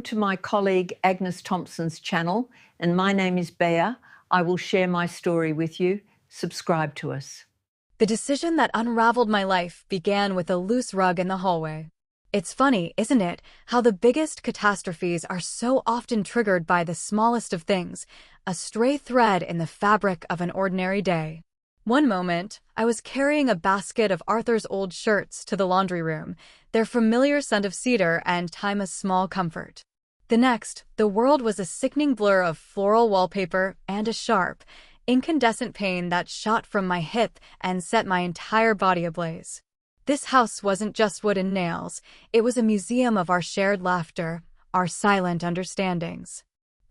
To my colleague Agnes Thompson's channel, and my name is Bea. I will share my story with you. Subscribe to us. The decision that unraveled my life began with a loose rug in the hallway. It's funny, isn't it, how the biggest catastrophes are so often triggered by the smallest of things, a stray thread in the fabric of an ordinary day. One moment, I was carrying a basket of Arthur's old shirts to the laundry room, their familiar scent of cedar and time a small comfort. The next, the world was a sickening blur of floral wallpaper and a sharp, incandescent pain that shot from my hip and set my entire body ablaze. This house wasn't just wood and nails, it was a museum of our shared laughter, our silent understandings.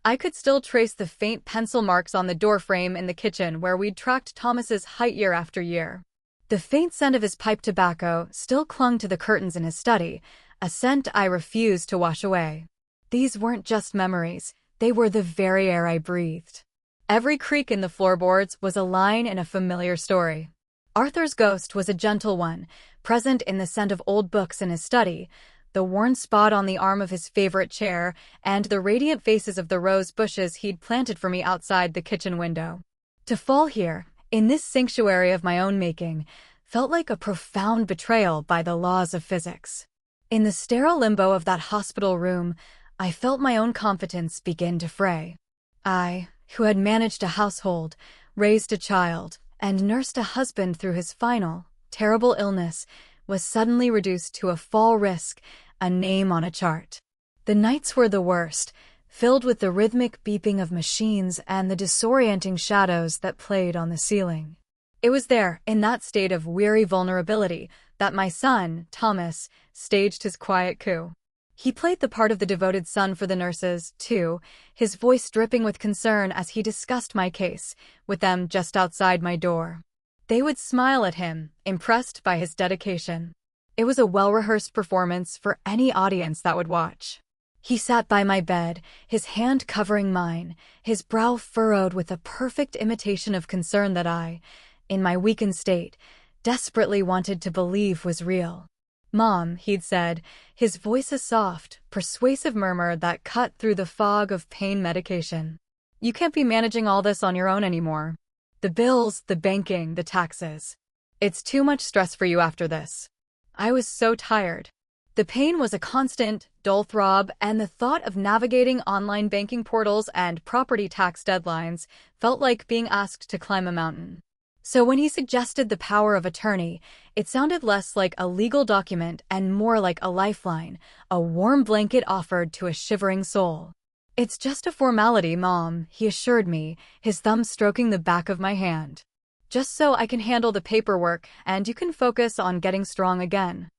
I could still trace the faint pencil marks on the doorframe in the kitchen where we'd tracked Thomas's height year after year. The faint scent of his pipe tobacco still clung to the curtains in his study, a scent I refused to wash away. These weren't just memories, they were the very air I breathed. Every creak in the floorboards was a line in a familiar story. Arthur's ghost was a gentle one, present in the scent of old books in his study, the worn spot on the arm of his favorite chair, and the radiant faces of the rose bushes he'd planted for me outside the kitchen window. To fall here, in this sanctuary of my own making, felt like a profound betrayal by the laws of physics. In the sterile limbo of that hospital room, I felt my own confidence begin to fray. I, who had managed a household, raised a child, and nursed a husband through his final, terrible illness, was suddenly reduced to a fall risk, a name on a chart. The nights were the worst, filled with the rhythmic beeping of machines and the disorienting shadows that played on the ceiling. It was there, in that state of weary vulnerability, that my son, Thomas, staged his quiet coup. He played the part of the devoted son for the nurses, too, his voice dripping with concern as he discussed my case, with them just outside my door. They would smile at him, impressed by his dedication. It was a well-rehearsed performance for any audience that would watch. He sat by my bed, his hand covering mine, his brow furrowed with a perfect imitation of concern that I, in my weakened state, desperately wanted to believe was real. "Mom," he'd said, his voice a soft, persuasive murmur that cut through the fog of pain medication. "You can't be managing all this on your own anymore. The bills, the banking, the taxes. It's too much stress for you after this." I was so tired. The pain was a constant, dull throb, and the thought of navigating online banking portals and property tax deadlines felt like being asked to climb a mountain. So when he suggested the power of attorney, it sounded less like a legal document and more like a lifeline, a warm blanket offered to a shivering soul. "It's just a formality, Mom," he assured me, his thumb stroking the back of my hand. "Just so I can handle the paperwork and you can focus on getting strong again.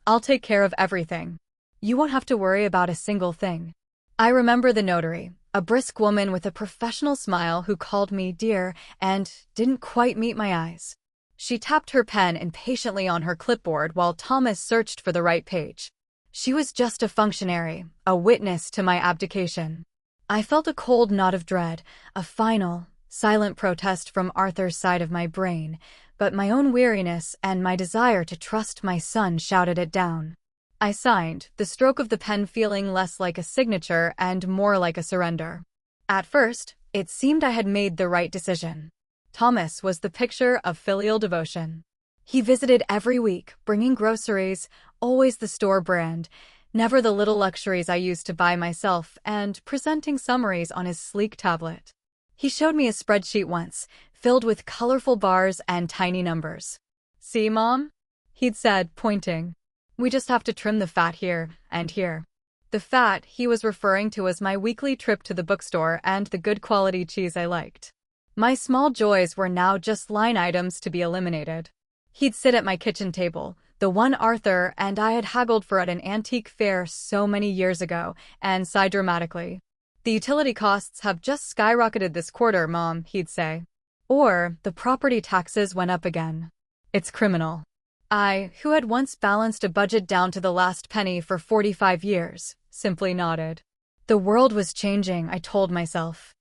I'll take care of everything. You won't have to worry about a single thing." I remember the notary, a brisk woman with a professional smile who called me dear and didn't quite meet my eyes. She tapped her pen impatiently on her clipboard while Thomas searched for the right page. She was just a functionary, a witness to my abdication. I felt a cold knot of dread, a final, silent protest from Arthur's side of my brain, but my own weariness and my desire to trust my son shouted it down. I signed, the stroke of the pen feeling less like a signature and more like a surrender. At first, it seemed I had made the right decision. Thomas was the picture of filial devotion. He visited every week, bringing groceries, always the store brand, never the little luxuries I used to buy myself, and presenting summaries on his sleek tablet. He showed me a spreadsheet once, filled with colorful bars and tiny numbers. "See, Mom?" he'd said, pointing. "We just have to trim the fat here and here." The fat he was referring to was my weekly trip to the bookstore and the good quality cheese I liked. My small joys were now just line items to be eliminated. He'd sit at my kitchen table, the one Arthur and I had haggled for at an antique fair so many years ago, and sigh dramatically. "The utility costs have just skyrocketed this quarter, Mom," he'd say. Or, "The property taxes went up again. It's criminal." I, who had once balanced a budget down to the last penny for 45 years, simply nodded. The world was changing, I told myself.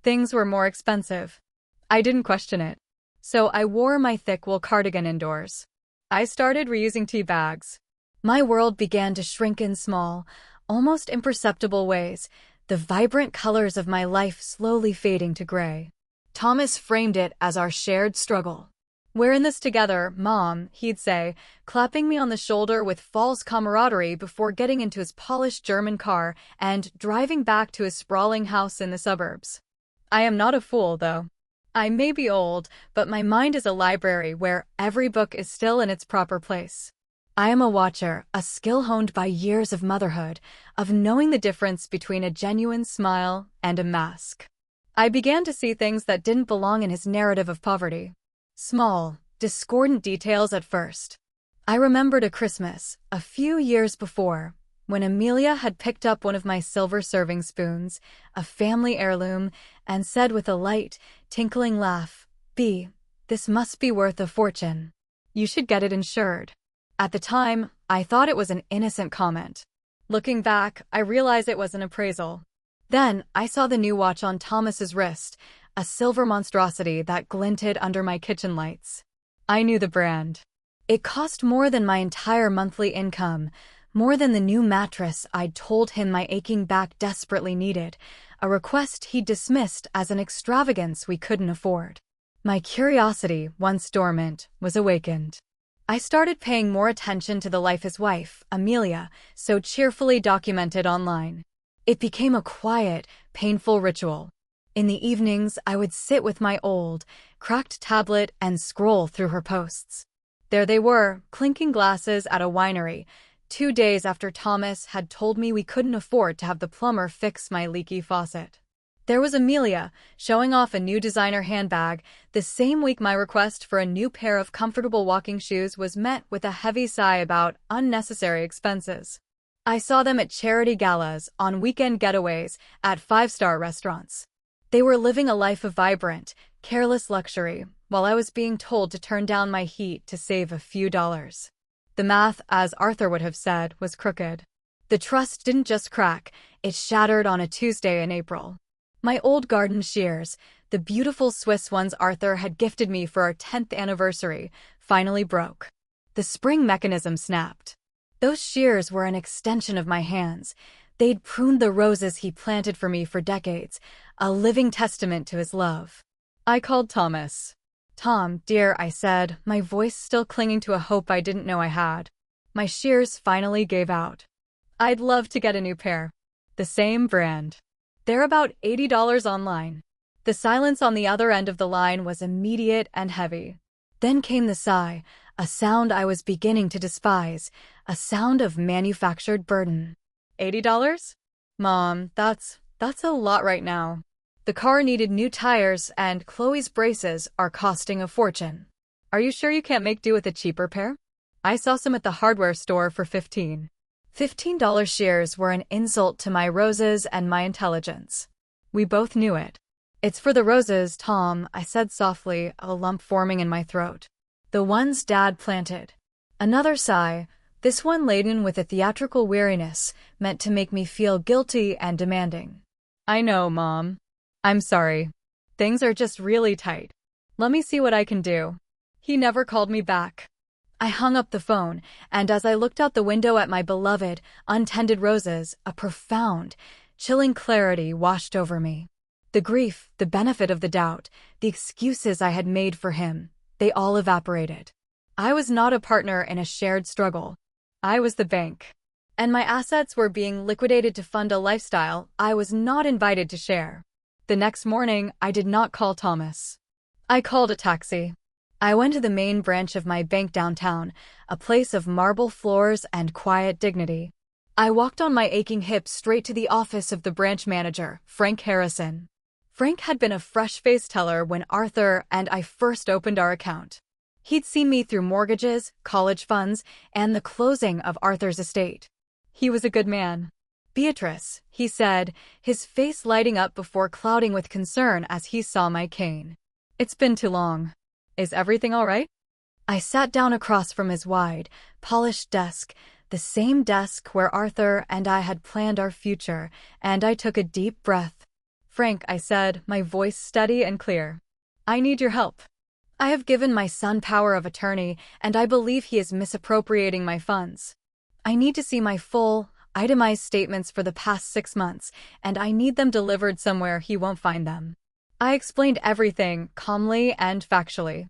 Things were more expensive. I didn't question it. So I wore my thick wool cardigan indoors. I started reusing tea bags. My world began to shrink in small, almost imperceptible ways, the vibrant colors of my life slowly fading to gray. Thomas framed it as our shared struggle. "We're in this together, Mom," he'd say, clapping me on the shoulder with false camaraderie before getting into his polished German car and driving back to his sprawling house in the suburbs. I am not a fool, though. I may be old, but my mind is a library where every book is still in its proper place. I am a watcher, a skill honed by years of motherhood, of knowing the difference between a genuine smile and a mask. I began to see things that didn't belong in his narrative of poverty. Small, discordant details at first. I remembered a Christmas, a few years before, when Amelia had picked up one of my silver serving spoons, a family heirloom, and said with a light, tinkling laugh, "Bea, this must be worth a fortune. You should get it insured." At the time, I thought it was an innocent comment. Looking back, I realized it was an appraisal. Then, I saw the new watch on Thomas's wrist, a silver monstrosity that glinted under my kitchen lights. I knew the brand. It cost more than my entire monthly income, more than the new mattress I'd told him my aching back desperately needed, a request he dismissed as an extravagance we couldn't afford. My curiosity, once dormant, was awakened. I started paying more attention to the life his wife, Amelia, so cheerfully documented online. It became a quiet, painful ritual. In the evenings, I would sit with my old, cracked tablet and scroll through her posts. There they were, clinking glasses at a winery, 2 days after Thomas had told me we couldn't afford to have the plumber fix my leaky faucet. There was Amelia, showing off a new designer handbag, the same week my request for a new pair of comfortable walking shoes was met with a heavy sigh about unnecessary expenses. I saw them at charity galas, on weekend getaways, at five-star restaurants. They were living a life of vibrant, careless luxury, while I was being told to turn down my heat to save a few dollars. The math, as Arthur would have said, was crooked. The trust didn't just crack, it shattered on a Tuesday in April. My old garden shears, the beautiful Swiss ones Arthur had gifted me for our 10th anniversary, finally broke. The spring mechanism snapped. Those shears were an extension of my hands. They'd pruned the roses he planted for me for decades, a living testament to his love. I called Thomas. "Tom, dear," I said, my voice still clinging to a hope I didn't know I had. My shears finally gave out. "I'd love to get a new pair. The same brand. They're about $80 online." The silence on the other end of the line was immediate and heavy. Then came the sigh, a sound I was beginning to despise, a sound of manufactured burden. $80? Mom, that's a lot right now. The car needed new tires, and Chloe's braces are costing a fortune. Are you sure you can't make do with a cheaper pair? I saw some at the hardware store for $15 shears were an insult to my roses and my intelligence. We both knew it. "It's for the roses, Tom," I said softly, a lump forming in my throat. "The ones Dad planted." Another sigh, this one laden with a theatrical weariness, meant to make me feel guilty and demanding. "I know, Mom. I'm sorry. Things are just really tight. Let me see what I can do." He never called me back. I hung up the phone, and as I looked out the window at my beloved, untended roses, a profound, chilling clarity washed over me. The grief, the benefit of the doubt, the excuses I had made for him, they all evaporated. I was not a partner in a shared struggle. I was the bank. And my assets were being liquidated to fund a lifestyle I was not invited to share. The next morning, I did not call Thomas. I called a taxi. I went to the main branch of my bank downtown, a place of marble floors and quiet dignity. I walked on my aching hips straight to the office of the branch manager, Frank Harrison. Frank had been a fresh-faced teller when Arthur and I first opened our account. He'd seen me through mortgages, college funds, and the closing of Arthur's estate. He was a good man. "Beatrice," he said, his face lighting up before clouding with concern as he saw my cane. "It's been too long. Is everything all right?" I sat down across from his wide, polished desk, the same desk where Arthur and I had planned our future, and I took a deep breath. "Frank," I said, my voice steady and clear, "I need your help. I have given my son power of attorney, and I believe he is misappropriating my funds. I need to see my full, itemized statements for the past 6 months, and I need them delivered somewhere he won't find them. I explained everything calmly and factually.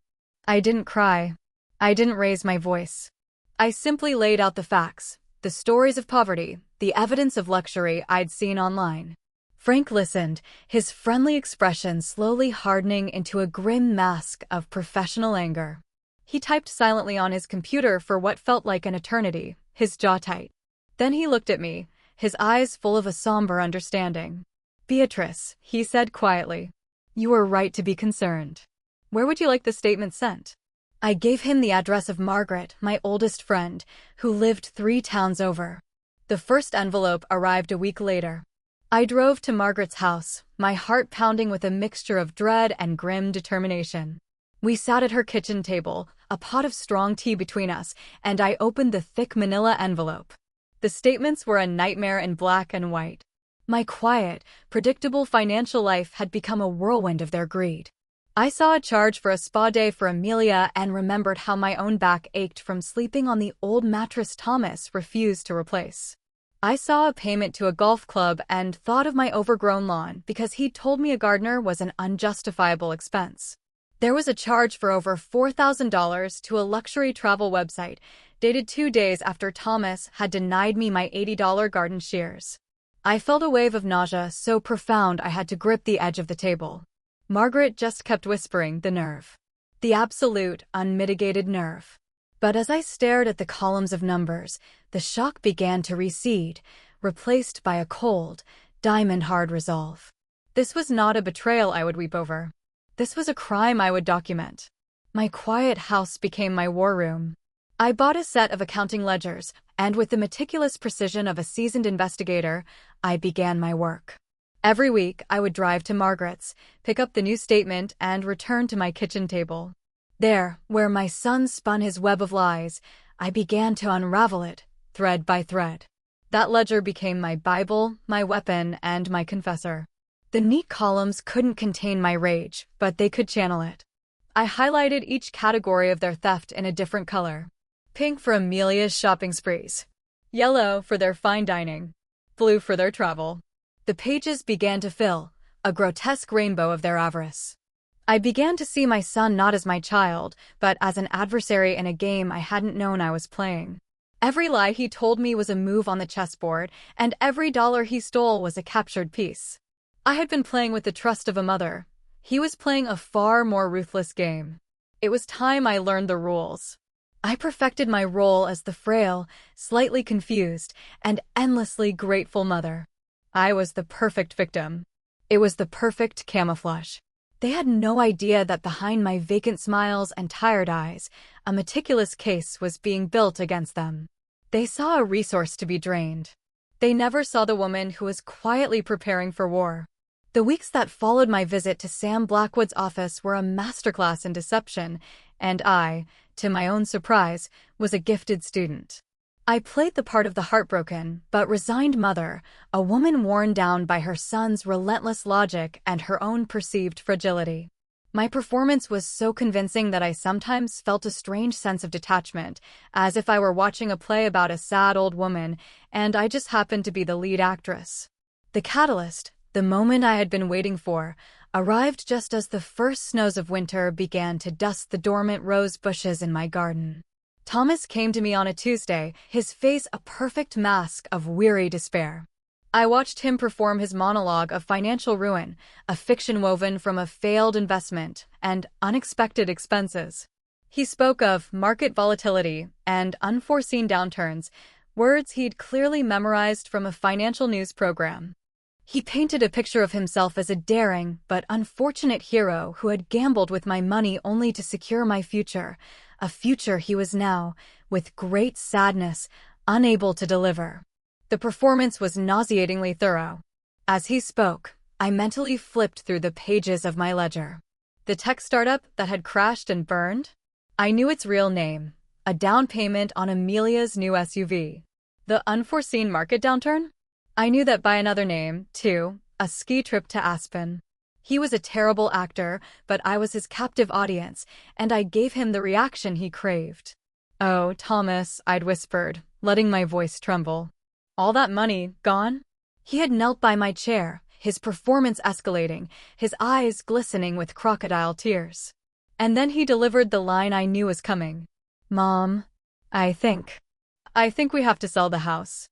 I didn't cry. I didn't raise my voice. I simply laid out the facts, the stories of poverty, the evidence of luxury I'd seen online. Frank listened, his friendly expression slowly hardening into a grim mask of professional anger. He typed silently on his computer for what felt like an eternity, his jaw tight. Then he looked at me, his eyes full of a somber understanding. "Beatrice," he said quietly, "you were right to be concerned. Where would you like the statement sent?" I gave him the address of Margaret, my oldest friend, who lived 3 towns over. The first envelope arrived a week later. I drove to Margaret's house, my heart pounding with a mixture of dread and grim determination. We sat at her kitchen table, a pot of strong tea between us, and I opened the thick manila envelope. The statements were a nightmare in black and white. My quiet, predictable financial life had become a whirlwind of their greed. I saw a charge for a spa day for Amelia and remembered how my own back ached from sleeping on the old mattress Thomas refused to replace. I saw a payment to a golf club and thought of my overgrown lawn because he'd told me a gardener was an unjustifiable expense. There was a charge for over $4,000 to a luxury travel website, dated 2 days after Thomas had denied me my $80 garden shears. I felt a wave of nausea so profound I had to grip the edge of the table. Margaret just kept whispering, "The nerve. The absolute, unmitigated nerve." But as I stared at the columns of numbers, the shock began to recede, replaced by a cold, diamond-hard resolve. This was not a betrayal I would weep over. This was a crime I would document. My quiet house became my war room. I bought a set of accounting ledgers, and with the meticulous precision of a seasoned investigator, I began my work. Every week, I would drive to Margaret's, pick up the new statement, and return to my kitchen table. There, where my son spun his web of lies, I began to unravel it, thread by thread. That ledger became my Bible, my weapon, and my confessor. The neat columns couldn't contain my rage, but they could channel it. I highlighted each category of their theft in a different color. Pink for Amelia's shopping sprees. Yellow for their fine dining. Blue for their travel. The pages began to fill, a grotesque rainbow of their avarice. I began to see my son not as my child, but as an adversary in a game I hadn't known I was playing. Every lie he told me was a move on the chessboard, and every dollar he stole was a captured piece. I had been playing with the trust of a mother. He was playing a far more ruthless game. It was time I learned the rules. I perfected my role as the frail, slightly confused, and endlessly grateful mother. I was the perfect victim. It was the perfect camouflage. They had no idea that behind my vacant smiles and tired eyes, a meticulous case was being built against them. They saw a resource to be drained. They never saw the woman who was quietly preparing for war. The weeks that followed my visit to Sam Blackwood's office were a masterclass in deception, and I, to my own surprise, was a gifted student. I played the part of the heartbroken but resigned mother, a woman worn down by her son's relentless logic and her own perceived fragility. My performance was so convincing that I sometimes felt a strange sense of detachment, as if I were watching a play about a sad old woman, and I just happened to be the lead actress. The catalyst, the moment I had been waiting for, arrived just as the first snows of winter began to dust the dormant rose bushes in my garden. Thomas came to me on a Tuesday, his face a perfect mask of weary despair. I watched him perform his monologue of financial ruin, a fiction woven from a failed investment and unexpected expenses. He spoke of market volatility and unforeseen downturns, words he'd clearly memorized from a financial news program. He painted a picture of himself as a daring but unfortunate hero who had gambled with my money only to secure my future, a future he was now, with great sadness, unable to deliver. The performance was nauseatingly thorough. As he spoke, I mentally flipped through the pages of my ledger. The tech startup that had crashed and burned? I knew its real name, a down payment on Amelia's new SUV. The unforeseen market downturn? I knew that by another name, too, a ski trip to Aspen. He was a terrible actor, but I was his captive audience, and I gave him the reaction he craved. "Oh, Thomas," I'd whispered, letting my voice tremble. All that money gone? He had knelt by my chair, his performance escalating, his eyes glistening with crocodile tears. And then he delivered the line I knew was coming. Mom, I think we have to sell the house.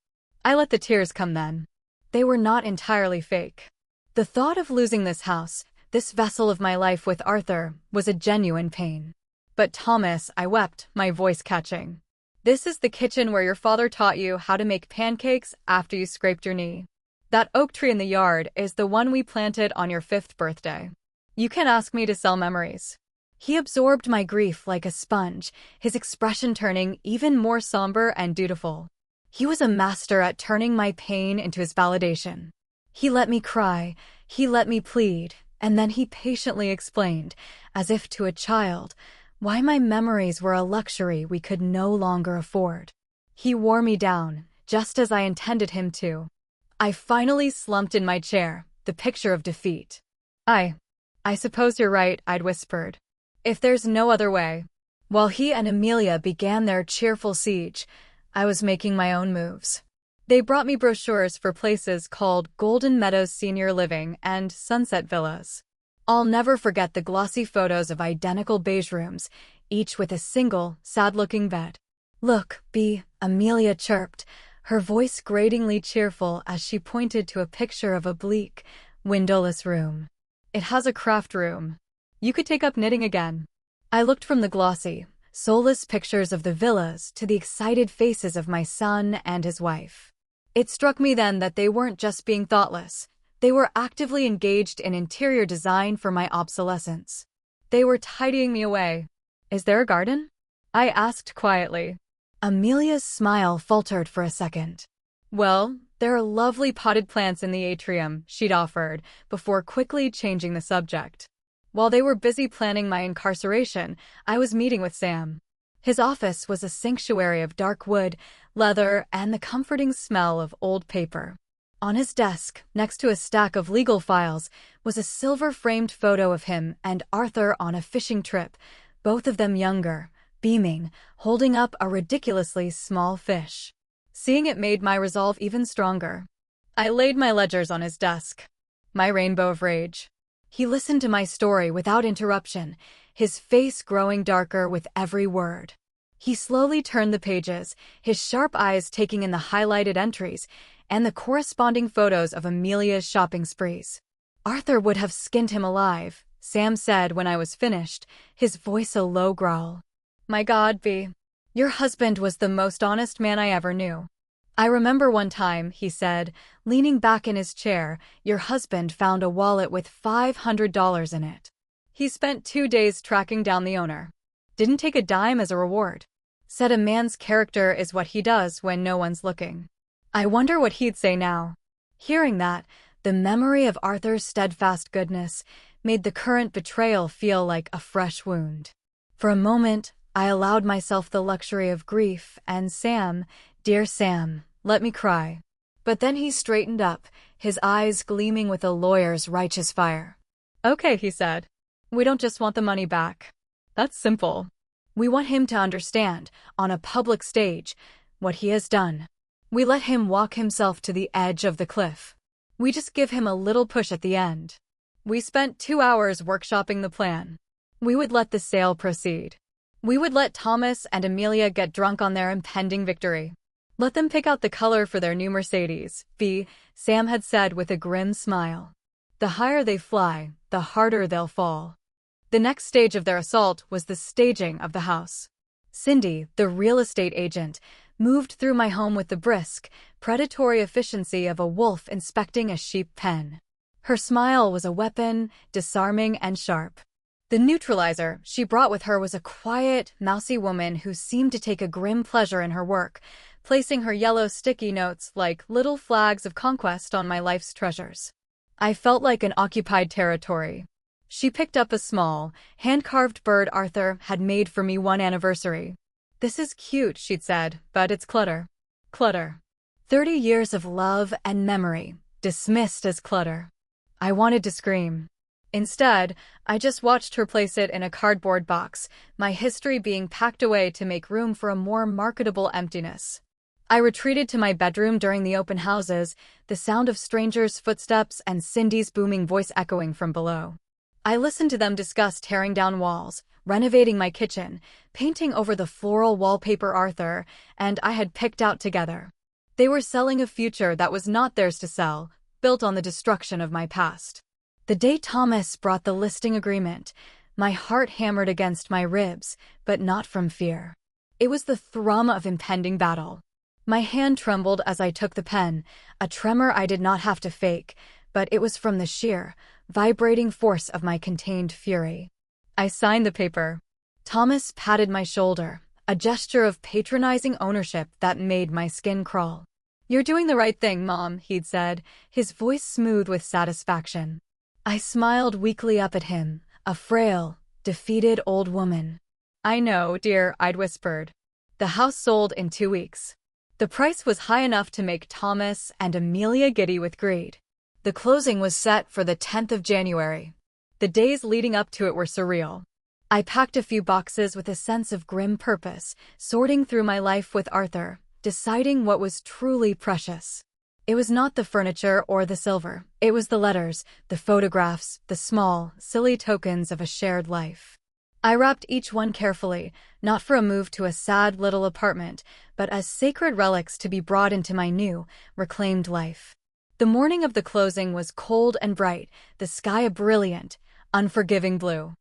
I let the tears come then. They were not entirely fake. The thought of losing this house, this vessel of my life with Arthur, was a genuine pain. But Thomas, I wept, my voice catching. This is the kitchen where your father taught you how to make pancakes after you scraped your knee. That oak tree in the yard is the one we planted on your 5th birthday. You can ask me to sell memories. He absorbed my grief like a sponge, his expression turning even more somber and dutiful. He was a master at turning my pain into his validation. He let me cry, he let me plead, and then he patiently explained, as if to a child, why my memories were a luxury we could no longer afford. He wore me down, just as I intended him to. I finally slumped in my chair, the picture of defeat. I suppose you're right, I'd whispered. If there's no other way. While he and Amelia began their cheerful siege, I was making my own moves. They brought me brochures for places called Golden Meadows Senior Living and Sunset Villas. I'll never forget the glossy photos of identical beige rooms, each with a single, sad-looking bed. Look, Bea, Amelia chirped, her voice gratingly cheerful as she pointed to a picture of a bleak, windowless room. It has a craft room. You could take up knitting again. I looked from the glossy, soulless pictures of the villas to the excited faces of my son and his wife. It struck me then that they weren't just being thoughtless. They were actively engaged in interior design for my obsolescence. They were tidying me away. Is there a garden? I asked quietly. Amelia's smile faltered for a second. Well, there are lovely potted plants in the atrium, she'd offered, before quickly changing the subject. While they were busy planning my incarceration, I was meeting with Sam. His office was a sanctuary of dark wood, leather, and the comforting smell of old paper. On his desk, next to a stack of legal files, was a silver-framed photo of him and Arthur on a fishing trip, both of them younger, beaming, holding up a ridiculously small fish. Seeing it made my resolve even stronger. I laid my ledgers on his desk. My rainbow of rage. He listened to my story without interruption, his face growing darker with every word. He slowly turned the pages, his sharp eyes taking in the highlighted entries and the corresponding photos of Amelia's shopping sprees. Arthur would have skinned him alive, Sam said when I was finished, his voice a low growl. My God, Bea, your husband was the most honest man I ever knew. I remember one time, he said, leaning back in his chair, your husband found a wallet with $500 in it. He spent 2 days tracking down the owner. Didn't take a dime as a reward. Said a man's character is what he does when no one's looking. I wonder what he'd say now. Hearing that, the memory of Arthur's steadfast goodness made the current betrayal feel like a fresh wound. For a moment, I allowed myself the luxury of grief, and Sam, dear Sam, let me cry. But then he straightened up, his eyes gleaming with a lawyer's righteous fire. Okay, he said. We don't just want the money back. That's simple. We want him to understand, on a public stage, what he has done. We let him walk himself to the edge of the cliff. We just give him a little push at the end. We spent 2 hours workshopping the plan. We would let the sale proceed. We would let Thomas and Amelia get drunk on their impending victory. Let them pick out the color for their new Mercedes, Bea, Sam had said with a grim smile. The higher they fly, the harder they'll fall. The next stage of their assault was the staging of the house. Cindy, the real estate agent, moved through my home with the brisk, predatory efficiency of a wolf inspecting a sheep pen. Her smile was a weapon, disarming and sharp. The neutralizer she brought with her was a quiet, mousy woman who seemed to take a grim pleasure in her work, placing her yellow sticky notes like little flags of conquest on my life's treasures. I felt like an occupied territory. She picked up a small, hand-carved bird Arthur had made for me one anniversary. This is cute, she'd said, but it's clutter. Clutter. 30 years of love and memory, dismissed as clutter. I wanted to scream. Instead, I just watched her place it in a cardboard box, my history being packed away to make room for a more marketable emptiness. I retreated to my bedroom during the open houses, the sound of strangers' footsteps and Cindy's booming voice echoing from below. I listened to them discuss tearing down walls, renovating my kitchen, painting over the floral wallpaper Arthur and I had picked out together. They were selling a future that was not theirs to sell, built on the destruction of my past. The day Thomas brought the listing agreement, my heart hammered against my ribs, but not from fear. It was the thrum of impending battle. My hand trembled as I took the pen, a tremor I did not have to fake, but it was from the sheer, vibrating force of my contained fury. I signed the paper. Thomas patted my shoulder, a gesture of patronizing ownership that made my skin crawl. "You're doing the right thing, Mom," he'd said, his voice smooth with satisfaction. I smiled weakly up at him, a frail, defeated old woman. "I know, dear," I'd whispered. The house sold in 2 weeks. The price was high enough to make Thomas and Amelia giddy with greed. The closing was set for the 10th of January. The days leading up to it were surreal. I packed a few boxes with a sense of grim purpose, sorting through my life with Arthur, deciding what was truly precious. It was not the furniture or the silver. It was the letters, the photographs, the small, silly tokens of a shared life. I wrapped each one carefully, not for a move to a sad little apartment, but as sacred relics to be brought into my new, reclaimed life. The morning of the closing was cold and bright, the sky a brilliant, unforgiving blue.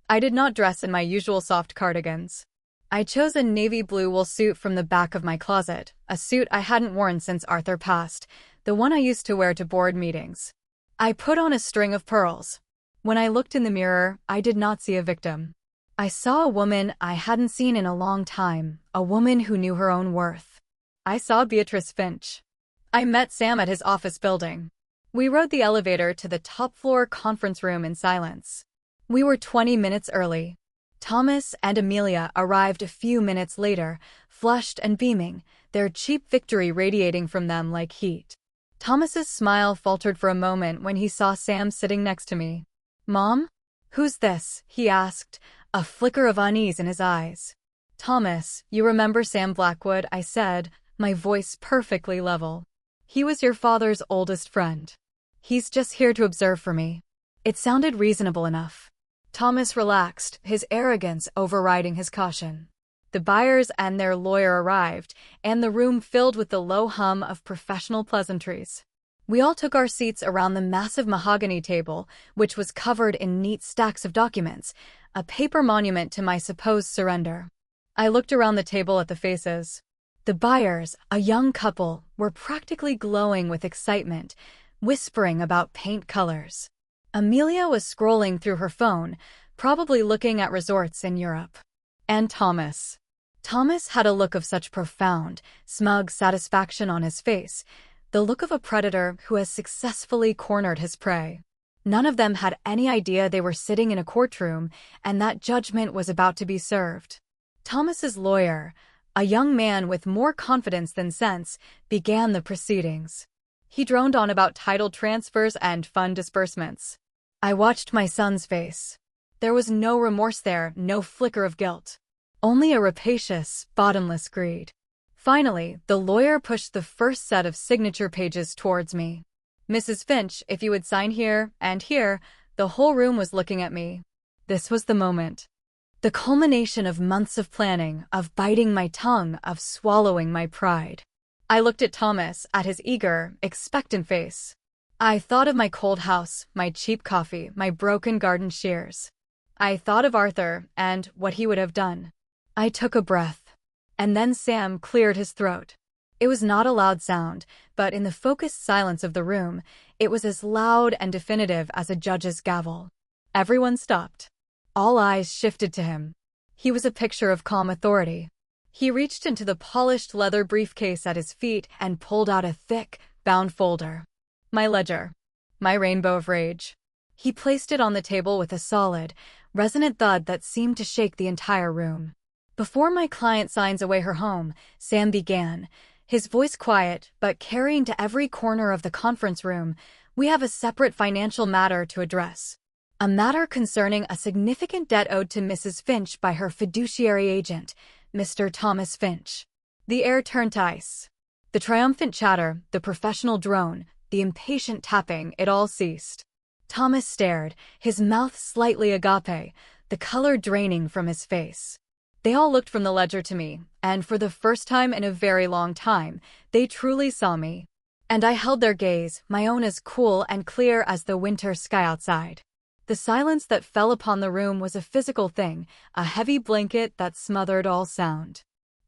I did not dress in my usual soft cardigans. I chose a navy blue wool suit from the back of my closet, a suit I hadn't worn since Arthur passed, the one I used to wear to board meetings. I put on a string of pearls. When I looked in the mirror, I did not see a victim. I saw a woman I hadn't seen in a long time, a woman who knew her own worth. I saw Beatrice Finch. I met Sam at his office building. We rode the elevator to the top-floor conference room in silence. We were 20 minutes early. Thomas and Amelia arrived a few minutes later, flushed and beaming, their cheap victory radiating from them like heat. Thomas's smile faltered for a moment when he saw Sam sitting next to me. "Mom? Who's this?" he asked, a flicker of unease in his eyes. "Thomas, you remember Sam Blackwood," I said, my voice perfectly level. "He was your father's oldest friend. He's just here to observe for me." It sounded reasonable enough. Thomas relaxed, his arrogance overriding his caution. The buyers and their lawyer arrived, and the room filled with the low hum of professional pleasantries. We all took our seats around the massive mahogany table, which was covered in neat stacks of documents, a paper monument to my supposed surrender. I looked around the table at the faces. The buyers, a young couple, were practically glowing with excitement, whispering about paint colors. Amelia was scrolling through her phone, probably looking at resorts in Europe. And Thomas. Thomas had a look of such profound, smug satisfaction on his face, the look of a predator who has successfully cornered his prey. None of them had any idea they were sitting in a courtroom and that judgment was about to be served. Thomas's lawyer, a young man with more confidence than sense, began the proceedings. He droned on about title transfers and fund disbursements. I watched my son's face. There was no remorse there, no flicker of guilt. Only a rapacious, bottomless greed. Finally, the lawyer pushed the first set of signature pages towards me. "Mrs. Finch, if you would sign here and here," the whole room was looking at me. This was the moment. The culmination of months of planning, of biting my tongue, of swallowing my pride. I looked at Thomas, at his eager, expectant face. I thought of my cold house, my cheap coffee, my broken garden shears. I thought of Arthur and what he would have done. I took a breath. And then Sam cleared his throat. It was not a loud sound, but in the focused silence of the room, it was as loud and definitive as a judge's gavel. Everyone stopped. All eyes shifted to him. He was a picture of calm authority. He reached into the polished leather briefcase at his feet and pulled out a thick, bound folder. My ledger. My rainbow of rage. He placed it on the table with a solid, resonant thud that seemed to shake the entire room. "Before my client signs away her home," Sam began, his voice quiet but carrying to every corner of the conference room, "we have a separate financial matter to address. A matter concerning a significant debt owed to Mrs. Finch by her fiduciary agent, Mr. Thomas Finch." The air turned to ice. The triumphant chatter, the professional drone, the impatient tapping, it all ceased. Thomas stared, his mouth slightly agape, the color draining from his face. They all looked from the ledger to me, and for the first time in a very long time, they truly saw me. And I held their gaze, my own as cool and clear as the winter sky outside. The silence that fell upon the room was a physical thing, a heavy blanket that smothered all sound.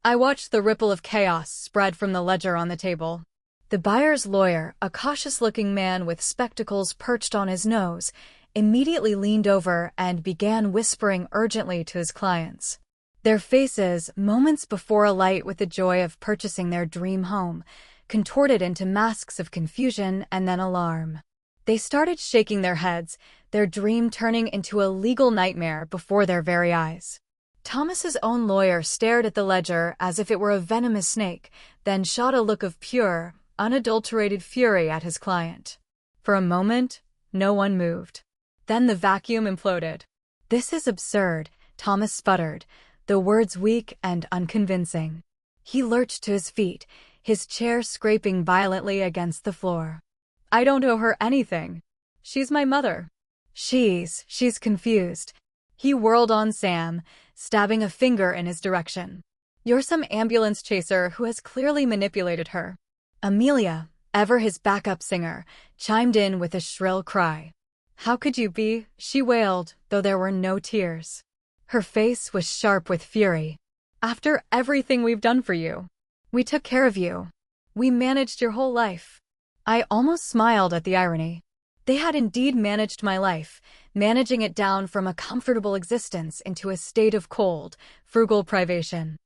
I watched the ripple of chaos spread from the ledger on the table. The buyer's lawyer, a cautious-looking man with spectacles perched on his nose, immediately leaned over and began whispering urgently to his clients. Their faces, moments before alight with the joy of purchasing their dream home, contorted into masks of confusion and then alarm. They started shaking their heads, their dream turning into a legal nightmare before their very eyes. Thomas's own lawyer stared at the ledger as if it were a venomous snake, then shot a look of pure, unadulterated fury at his client. For a moment, no one moved. Then the vacuum imploded. "This is absurd," Thomas sputtered, the words weak and unconvincing. He lurched to his feet, his chair scraping violently against the floor. "I don't owe her anything. She's my mother." She's confused." He whirled on Sam, stabbing a finger in his direction. "You're some ambulance chaser who has clearly manipulated her." Amelia, ever his backup singer, chimed in with a shrill cry. "How could you be?" she wailed, though there were no tears. Her face was sharp with fury. "After everything we've done for you. We took care of you. We managed your whole life." I almost smiled at the irony. They had indeed managed my life, managing it down from a comfortable existence into a state of cold, frugal privation.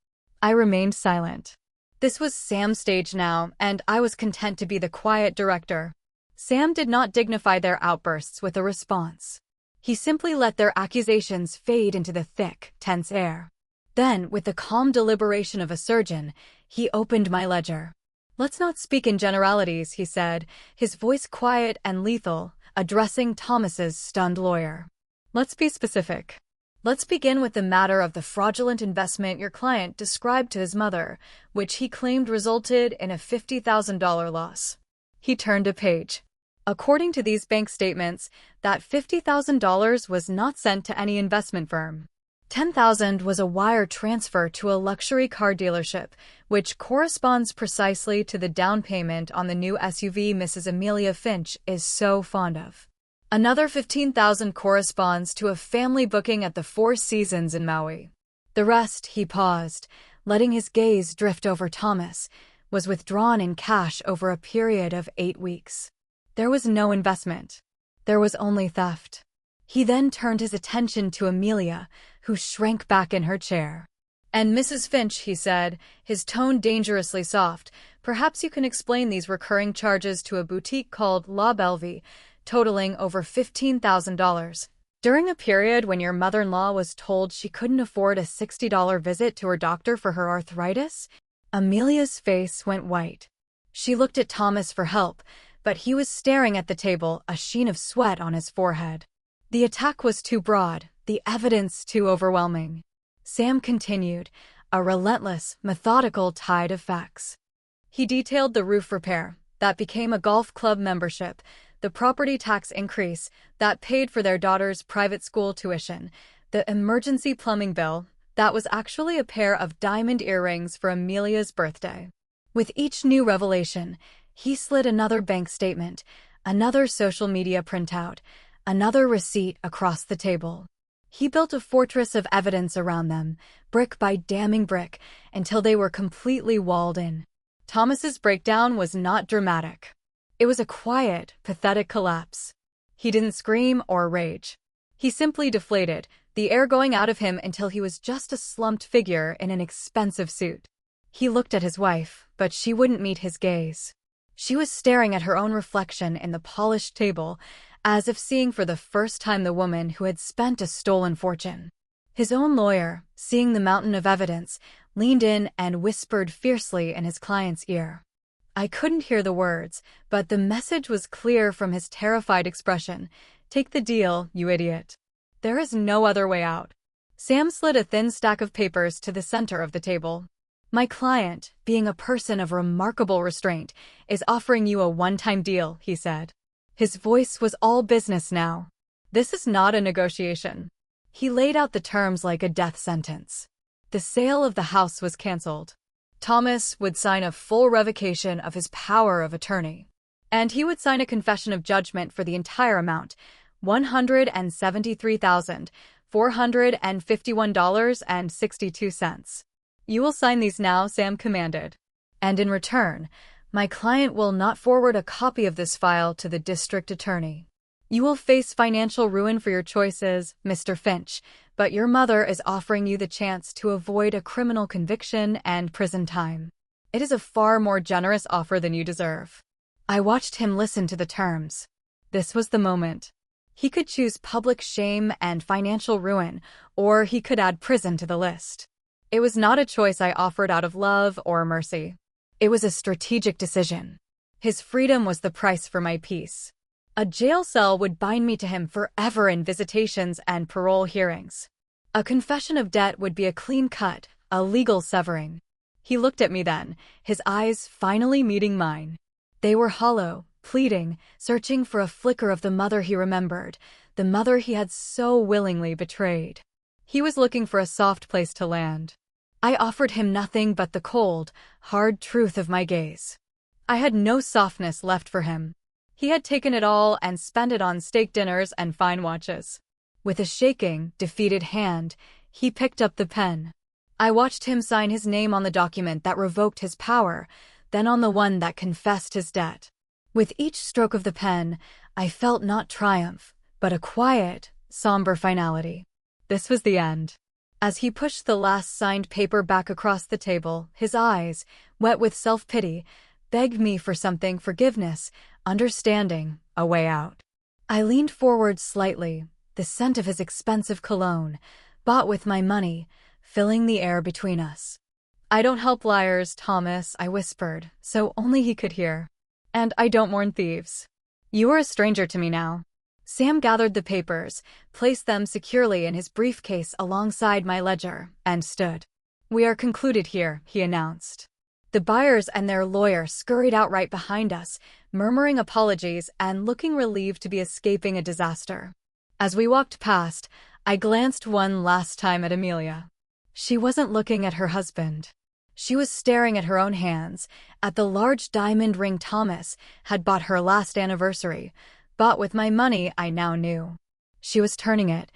I remained silent. This was Sam's stage now, and I was content to be the quiet director. Sam did not dignify their outbursts with a response. He simply let their accusations fade into the thick, tense air. Then, with the calm deliberation of a surgeon, he opened my ledger. "Let's not speak in generalities," he said, his voice quiet and lethal, addressing Thomas's stunned lawyer. "Let's be specific. Let's begin with the matter of the fraudulent investment your client described to his mother, which he claimed resulted in a $50,000 loss." He turned a page. "According to these bank statements, that $50,000 was not sent to any investment firm. $10,000 was a wire transfer to a luxury car dealership, which corresponds precisely to the down payment on the new SUV Mrs. Amelia Finch is so fond of. Another $15,000 corresponds to a family booking at the Four Seasons in Maui. The rest," he paused, letting his gaze drift over Thomas, "was withdrawn in cash over a period of 8 weeks. There was no investment. There was only theft." He then turned his attention to Amelia, who shrank back in her chair. "And Mrs. Finch," he said, his tone dangerously soft, "perhaps you can explain these recurring charges to a boutique called La Bellevue, totaling over $15,000. During a period when your mother-in-law was told she couldn't afford a $60 visit to her doctor for her arthritis?" Amelia's face went white. She looked at Thomas for help, but he was staring at the table, a sheen of sweat on his forehead. The attack was too broad, the evidence too overwhelming. Sam continued, a relentless, methodical tide of facts. He detailed the roof repair, that became a golf club membership, the property tax increase, that paid for their daughter's private school tuition, the emergency plumbing bill, that was actually a pair of diamond earrings for Amelia's birthday. With each new revelation, he slid another bank statement, another social media printout, another receipt across the table. He built a fortress of evidence around them, brick by damning brick, until they were completely walled in. Thomas's breakdown was not dramatic. It was a quiet, pathetic collapse. He didn't scream or rage. He simply deflated, the air going out of him until he was just a slumped figure in an expensive suit. He looked at his wife, but she wouldn't meet his gaze. She was staring at her own reflection in the polished table, as if seeing for the first time the woman who had spent a stolen fortune. His own lawyer, seeing the mountain of evidence, leaned in and whispered fiercely in his client's ear. I couldn't hear the words, but the message was clear from his terrified expression. "Take the deal, you idiot. There is no other way out." Sam slid a thin stack of papers to the center of the table. My client, being a person of remarkable restraint, is offering you a one-time deal, he said. His voice was all business now. This is not a negotiation. He laid out the terms like a death sentence. The sale of the house was canceled. Thomas would sign a full revocation of his power of attorney. And he would sign a confession of judgment for the entire amount, $173,451.62. You will sign these now, Sam commanded. And in return, my client will not forward a copy of this file to the district attorney. You will face financial ruin for your choices, Mr. Finch, but your mother is offering you the chance to avoid a criminal conviction and prison time. It is a far more generous offer than you deserve. I watched him listen to the terms. This was the moment. He could choose public shame and financial ruin, or he could add prison to the list. It was not a choice I offered out of love or mercy. It was a strategic decision. His freedom was the price for my peace. A jail cell would bind me to him forever in visitations and parole hearings. A confession of debt would be a clean cut, a legal severing. He looked at me then, his eyes finally meeting mine. They were hollow, pleading, searching for a flicker of the mother he remembered, the mother he had so willingly betrayed. He was looking for a soft place to land. I offered him nothing but the cold, hard truth of my gaze. I had no softness left for him. He had taken it all and spent it on steak dinners and fine watches. With a shaking, defeated hand, he picked up the pen. I watched him sign his name on the document that revoked his power, then on the one that confessed his debt. With each stroke of the pen, I felt not triumph, but a quiet, somber finality. This was the end. As he pushed the last signed paper back across the table, his eyes, wet with self-pity, begged me for something: forgiveness, understanding, a way out. I leaned forward slightly, the scent of his expensive cologne, bought with my money, filling the air between us. "I don't help liars, Thomas," I whispered, so only he could hear. "And I don't mourn thieves. You are a stranger to me now." Sam gathered the papers, placed them securely in his briefcase alongside my ledger, and stood. "We are concluded here," he announced. The buyers and their lawyer scurried out right behind us, murmuring apologies and looking relieved to be escaping a disaster. As we walked past, I glanced one last time at Amelia. She wasn't looking at her husband. She was staring at her own hands, at the large diamond ring Thomas had bought her last anniversary, bought with my money I now knew. She was turning it,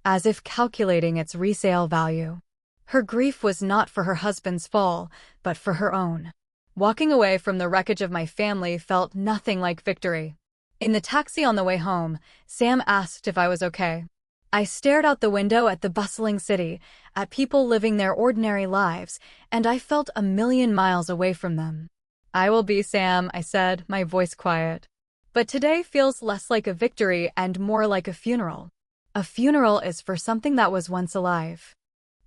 as if calculating its resale value. Her grief was not for her husband's fall, but for her own. Walking away from the wreckage of my family felt nothing like victory. In the taxi on the way home, Sam asked if I was okay. I stared out the window at the bustling city, at people living their ordinary lives, and I felt a million miles away from them. "I will be, Sam," I said, my voice quiet. "But today feels less like a victory and more like a funeral. A funeral is for something that was once alive."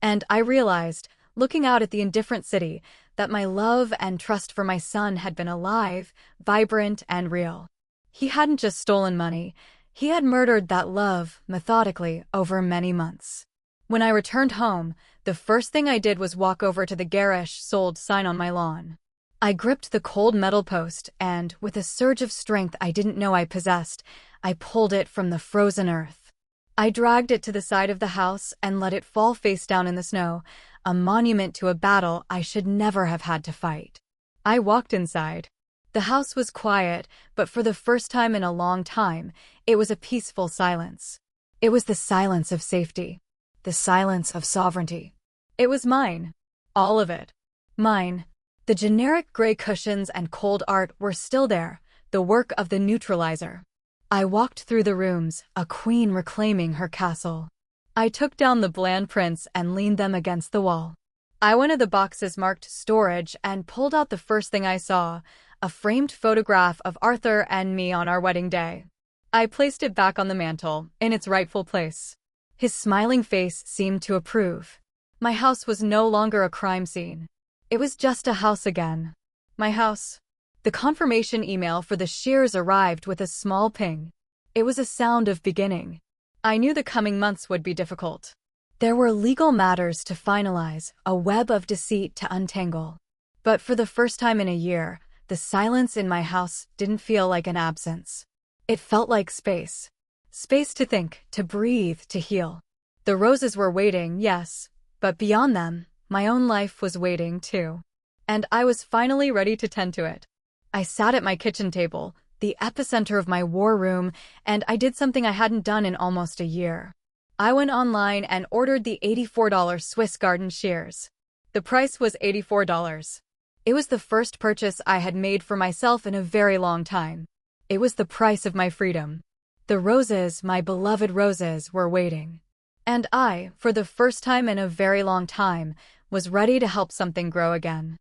And I realized, looking out at the indifferent city, that my love and trust for my son had been alive, vibrant, and real. He hadn't just stolen money. He had murdered that love, methodically, over many months. When I returned home, the first thing I did was walk over to the garish sold sign on my lawn. I gripped the cold metal post and, with a surge of strength I didn't know I possessed, I pulled it from the frozen earth. I dragged it to the side of the house and let it fall face down in the snow, a monument to a battle I should never have had to fight. I walked inside. The house was quiet, but for the first time in a long time, it was a peaceful silence. It was the silence of safety, the silence of sovereignty. It was mine. All of it. Mine. The generic gray cushions and cold art were still there, the work of the neutralizer. I walked through the rooms, a queen reclaiming her castle. I took down the bland prints and leaned them against the wall. I went to the boxes marked storage and pulled out the first thing I saw, a framed photograph of Arthur and me on our wedding day. I placed it back on the mantel, in its rightful place. His smiling face seemed to approve. My house was no longer a crime scene. It was just a house again. My house. The confirmation email for the shears arrived with a small ping. It was a sound of beginning. I knew the coming months would be difficult. There were legal matters to finalize, a web of deceit to untangle. But for the first time in a year, the silence in my house didn't feel like an absence. It felt like space. Space to think, to breathe, to heal. The roses were waiting, yes, but beyond them, my own life was waiting too. And I was finally ready to tend to it. I sat at my kitchen table, the epicenter of my war room, and I did something I hadn't done in almost a year. I went online and ordered the $84 Swiss garden shears. The price was $84. It was the first purchase I had made for myself in a very long time. It was the price of my freedom. The roses, my beloved roses, were waiting. And I, for the first time in a very long time, was ready to help something grow again.